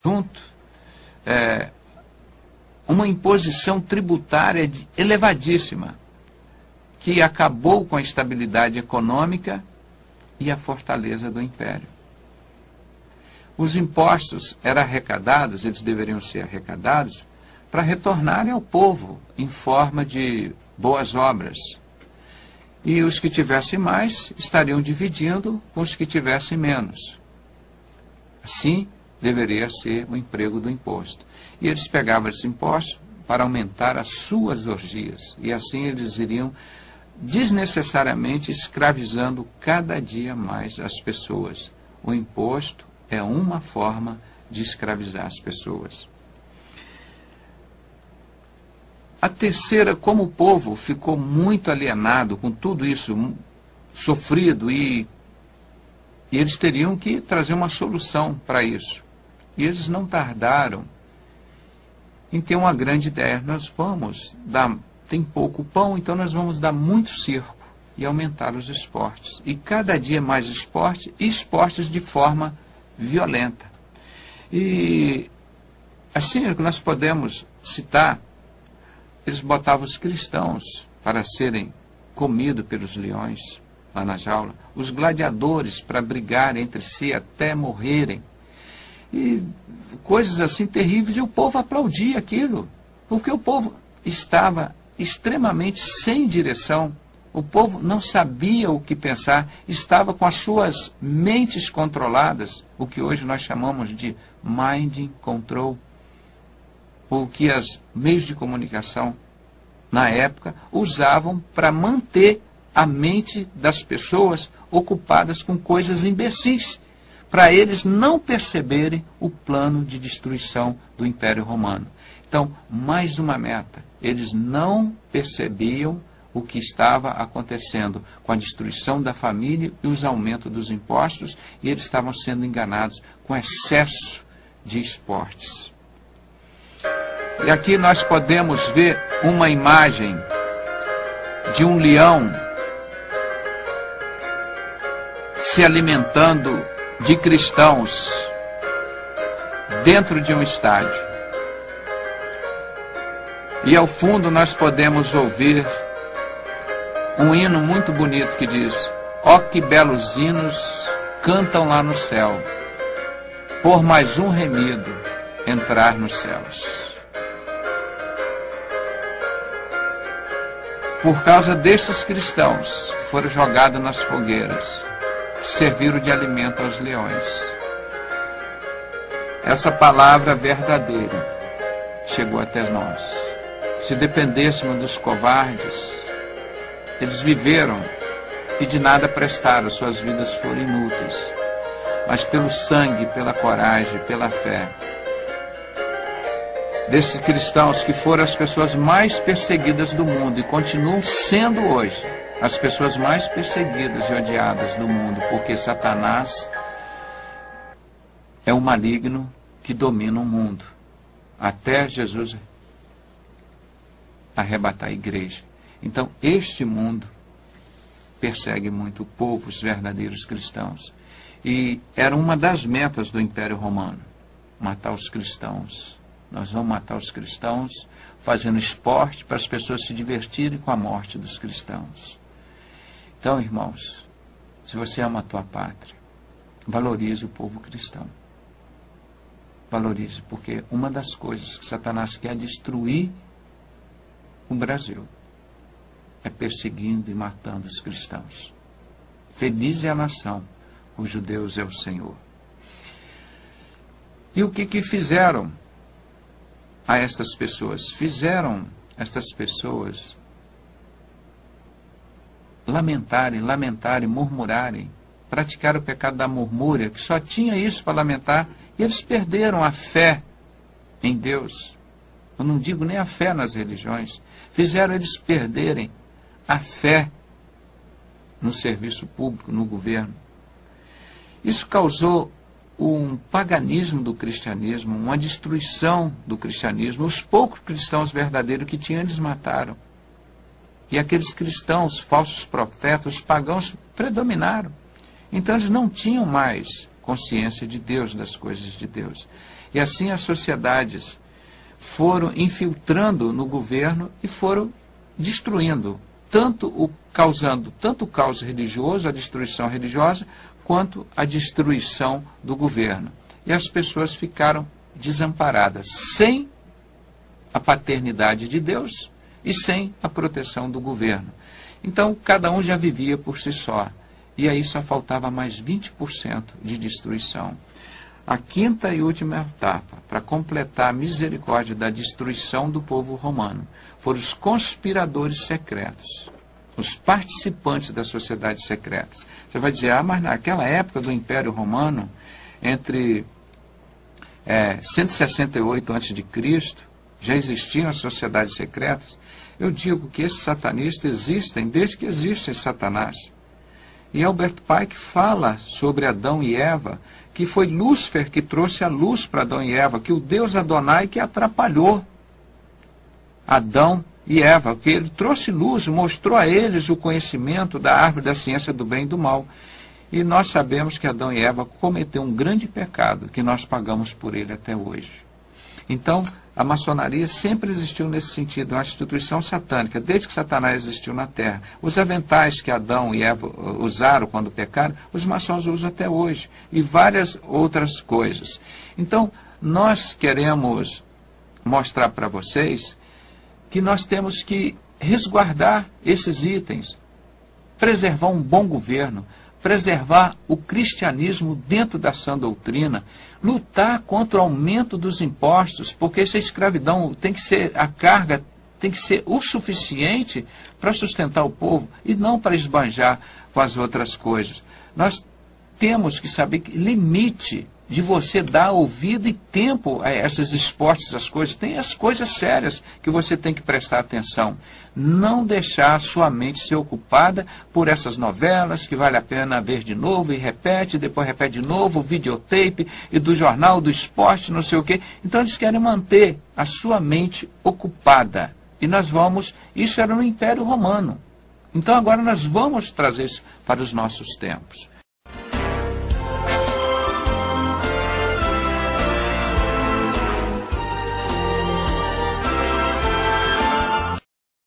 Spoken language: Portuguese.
junto uma imposição tributária elevadíssima, que acabou com a estabilidade econômica e a fortaleza do império. Os impostos eram arrecadados, eles deveriam ser arrecadados, para retornarem ao povo em forma de boas obras. E os que tivessem mais estariam dividindo com os que tivessem menos. Assim deveria ser o emprego do imposto. E eles pegavam esses impostos para aumentar as suas orgias. E assim eles iriam desnecessariamente escravizando cada dia mais as pessoas. O imposto é uma forma de escravizar as pessoas. A terceira, como o povo ficou muito alienado com tudo isso, sofrido, e eles teriam que trazer uma solução para isso. E eles não tardaram em ter uma grande ideia. Nós vamos dar, tem pouco pão, então nós vamos dar muito circo e aumentar os esportes. E cada dia mais esporte, e esportes de forma violenta. E assim nós podemos citar, eles botavam os cristãos para serem comidos pelos leões lá na jaula, os gladiadores para brigar entre si até morrerem. E coisas assim terríveis, e o povo aplaudia aquilo, porque o povo estava extremamente sem direção. O povo não sabia o que pensar, estava com as suas mentes controladas, o que hoje nós chamamos de mind control, o que os meios de comunicação, na época, usavam para manter a mente das pessoas ocupadas com coisas imbecis, para eles não perceberem o plano de destruição do Império Romano. Então, mais uma meta, eles não percebiam o que estava acontecendo com a destruição da família e os aumentos dos impostos, e eles estavam sendo enganados com excesso de esportes. E aqui nós podemos ver uma imagem de um leão se alimentando de cristãos dentro de um estádio. E ao fundo nós podemos ouvir um hino muito bonito que diz: ó que belos hinos cantam lá no céu, por mais um remido entrar nos céus. Por causa desses cristãos que foram jogados nas fogueiras, que serviram de alimento aos leões, essa palavra verdadeira chegou até nós. Se dependêssemos dos covardes, eles viveram e de nada prestaram, suas vidas foram inúteis. Mas pelo sangue, pela coragem, pela fé desses cristãos, que foram as pessoas mais perseguidas do mundo e continuam sendo hoje as pessoas mais perseguidas e odiadas do mundo, porque Satanás é o maligno que domina o mundo, até Jesus arrebatar a igreja. Então, este mundo persegue muito o povo, os verdadeiros cristãos. E era uma das metas do Império Romano, matar os cristãos. Nós vamos matar os cristãos fazendo esporte para as pessoas se divertirem com a morte dos cristãos. Então, irmãos, se você ama a tua pátria, valorize o povo cristão. Valorize, porque uma das coisas que Satanás quer destruir o Brasil é perseguindo e matando os cristãos. Feliz é a nação cujo Deus é o Senhor. E o que fizeram a estas pessoas? Fizeram estas pessoas lamentarem, murmurarem, praticar o pecado da murmúria, que só tinha isso para lamentar, e eles perderam a fé em Deus. Eu não digo nem a fé nas religiões. Fizeram eles perderem a fé no serviço público, no governo. Isso causou um paganismo do cristianismo, uma destruição do cristianismo. Os poucos cristãos verdadeiros que tinham, eles mataram. E aqueles cristãos, falsos profetas, os pagãos, predominaram. Então eles não tinham mais consciência de Deus, das coisas de Deus. E assim as sociedades foram infiltrando no governo e foram destruindo, causando tanto o caos religioso, a destruição religiosa, quanto a destruição do governo. E as pessoas ficaram desamparadas, sem a paternidade de Deus e sem a proteção do governo. Então, cada um já vivia por si só. E aí só faltava mais 20% de destruição. A quinta e última etapa, para completar a misericórdia da destruição do povo romano, foram os conspiradores secretos, os participantes das sociedades secretas. Você vai dizer, mas naquela época do Império Romano, entre 168 a.C., já existiam as sociedades secretas. Eu digo que esses satanistas existem desde que existe Satanás. E Albert Pike fala sobre Adão e Eva, que foi Lúcifer que trouxe a luz para Adão e Eva, que o Deus Adonai que atrapalhou Adão e Eva, que ele trouxe luz, mostrou a eles o conhecimento da árvore da ciência do bem e do mal. E nós sabemos que Adão e Eva cometeram um grande pecado, que nós pagamos por ele até hoje. Então, a maçonaria sempre existiu nesse sentido, uma instituição satânica, desde que Satanás existiu na Terra. Os aventais que Adão e Eva usaram quando pecaram, os maçons usam até hoje, e várias outras coisas. Então, nós queremos mostrar para vocês que nós temos que resguardar esses itens, preservar um bom governo, preservar o cristianismo dentro da sã doutrina, lutar contra o aumento dos impostos, porque essa escravidão tem que ser, a carga tem que ser o suficiente para sustentar o povo e não para esbanjar com as outras coisas. Nós temos que saber que limite de você dar ouvido e tempo a esses esportes, essas coisas. Tem as coisas sérias que você tem que prestar atenção. Não deixar a sua mente ser ocupada por essas novelas que vale a pena ver de novo e repete, depois repete de novo, o videotape e do jornal, do esporte, não sei o quê. Então eles querem manter a sua mente ocupada. E nós vamos, isso era no Império Romano. Então agora nós vamos trazer isso para os nossos tempos.